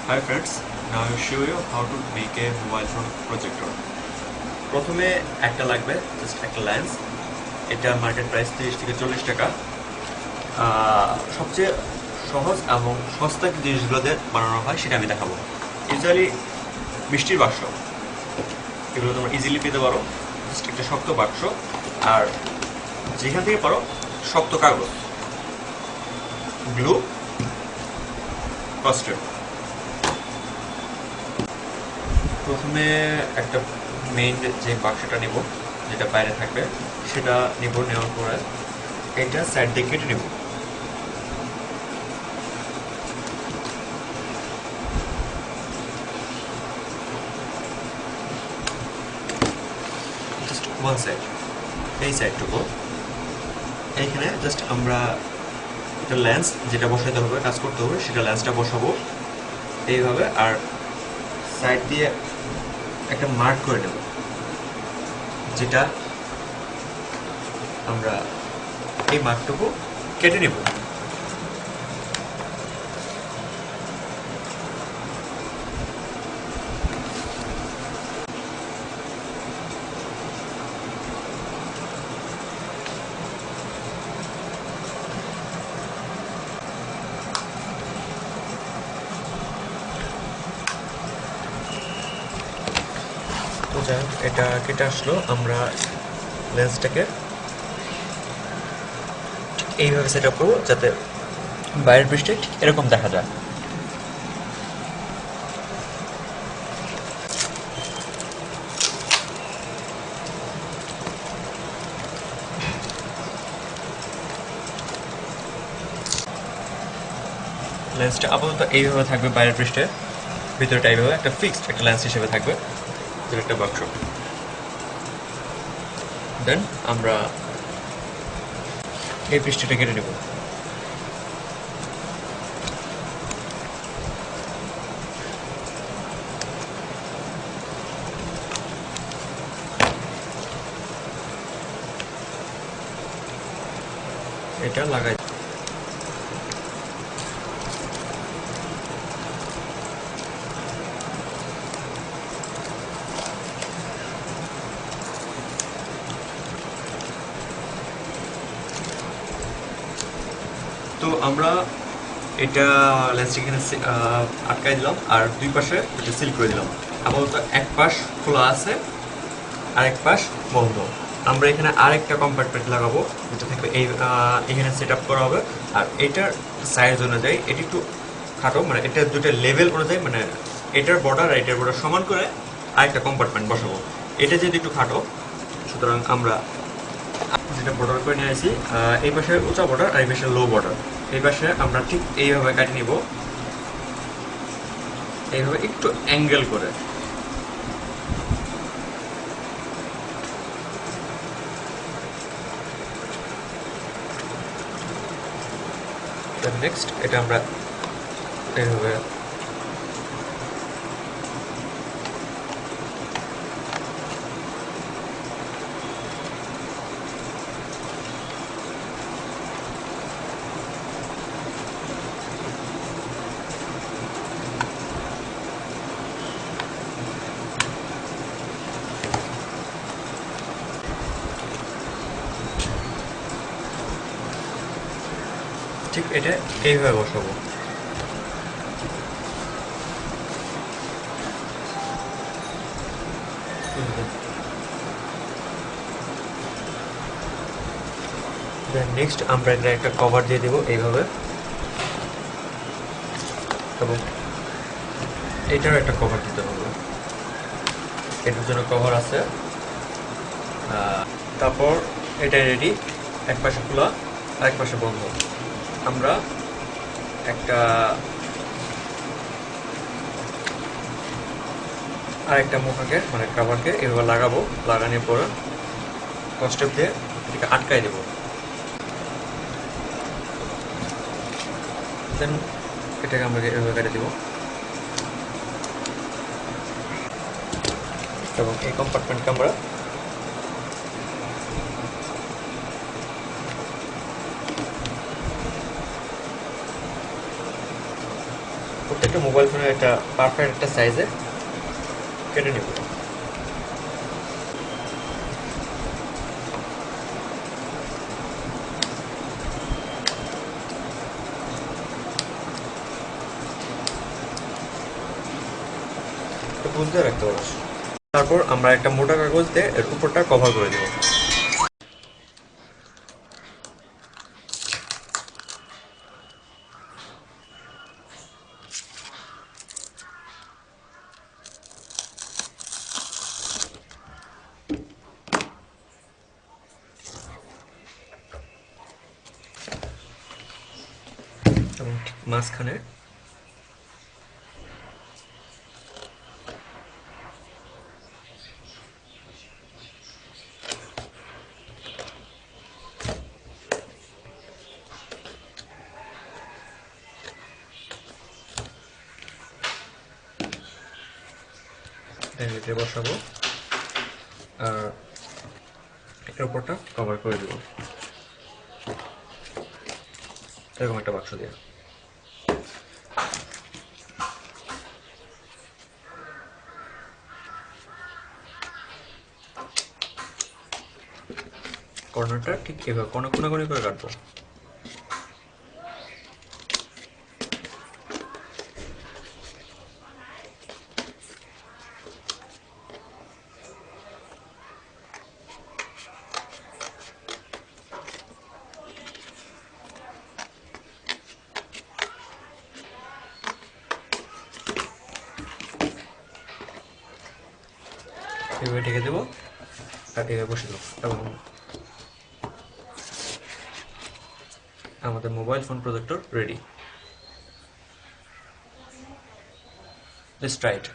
Hi friends, now I will show you how to make a mobile phone projector. প্রথমে একটা লাগবে, just একটা lens. এটা market price 30 থেকে 40 টাকা। সবচেয়ে সহজ এবং সস্তা জিনিসগুলো দিয়ে বানানো হয় সেটা আমি দেখাবো। ইউজুয়ালি মিষ্টির বাক্স, এগুলো তোমরা ইজিলি পেতে পারো। জাস্ট একটা শক্ত বাক্স, আর যেখান থেকে পারো শক্ত কাগজ, গ্লু, কস্টেপ। প্রথমে একটা মেইন যে বাক্সটা নেব, যেটা বাইরে থাকবে, সেটা নেব। নেওয়ার পরে এটা সাইড দিয়ে কেটে নেব। জাস্ট ওয়ান সাইড, এই সাইডটুকু। এইখানে জাস্ট আমরা একটা লেন্স যেটা বসাতে হবে, কাজ করতে হবে, সেটা লেন্সটা বসাবো এইভাবে। আর সাইড দিয়ে একটা মার্ক করে নেব, যেটা আমরা এই মার্কটুকু কেটে নেব। তো যাই হোক, এটা কেটে আসলো। আমরা লেন্সটাকে এইভাবে সেট আপ করবো যাতে বাইরের পৃষ্ঠে ঠিক এরকম দেখা যায়। লেন্সটা আপাতত এইভাবে থাকবে বাইরের পৃষ্ঠে, ভিতরটা এইভাবে একটা ফিক্সড একটা লেন্স হিসেবে থাকবে, যেটা একটা বাক্স। দেন আমরা এই পৃষ্ঠটা কেটে নেব। এটা লাগাই। তো আমরা এটা লেন্সটা এখানে আটকাই দিলাম, আর দুই পাশে এটা সিল করে দিলাম। আপাতত এক পাশ খোলা আছে, আর এক পাশ বন্ধ। আমরা এখানে আরেকটা কম্পার্টমেন্ট লাগাবো, যেটা থাকবে এখানে সেট আপ করা হবে। আর এটার সাইজ অনুযায়ী এটি একটু খাটো, মানে এটা দুটো লেভেল অনুযায়ী, মানে এটার বর্ডার আর এটার বর্ডার সমান করে আরেকটা কম্পার্টমেন্ট বসাবো। এটা যেহেতু একটু খাটো, সুতরাং আমরা যেটা বর্ডার করে নিয়ে আসি, এই পাশে উঁচা বর্ডার আর এই পাশে লো বর্ডার। এই পাশে আমরা ঠিক এইভাবে কাটিয়ে নিব, এইভাবে একটু অ্যাঙ্গেল করে। নেক্সট এটা আমরা এইভাবে ঠিক এটা এইভাবে বসাবো। নেক্সট আমরা এটা একটা কভার দিয়ে দেবো এইভাবে, এবং এটারও একটা কভার দিতে হবে। এটার জন্য কভার আছে। তারপর এটা রেডি, এক পাশে খোলা আর এক পাশে বন্ধ। আমরা একটা আরেকটা মুখাকে, মানে কাভারকে এভাবে লাগাবো। লাগানোর পর কস্টেপ দিয়ে এটাকে আটকাই দেবো। দেন এটাকে আমরা এভাবে কেটে দেবো, এবং এই কম্পার্টমেন্টকে আমরা প্রত্যেকটা একটা মোবাইল ফোনের একটা পারফেক্ট একটা সাইজে কেটে নেব। বুঝতে রাখতে পারো। তারপর আমরা একটা মোটা কাগজ দিয়ে এর উপরটা কভার করে দেব। এবং ঠিক মাঝখানে বসাবো আর এর উপরটা কভার করে দেব এরকম একটা বাক্স দিয়ে। কর্নারটা ঠিক এভাবে কোনাকুনি করে কাটবো। এভাবে ঢেকে দেবো আর এভাবে বসে দেবো এবং আমাদের mobile phone projector ready. Let's try it.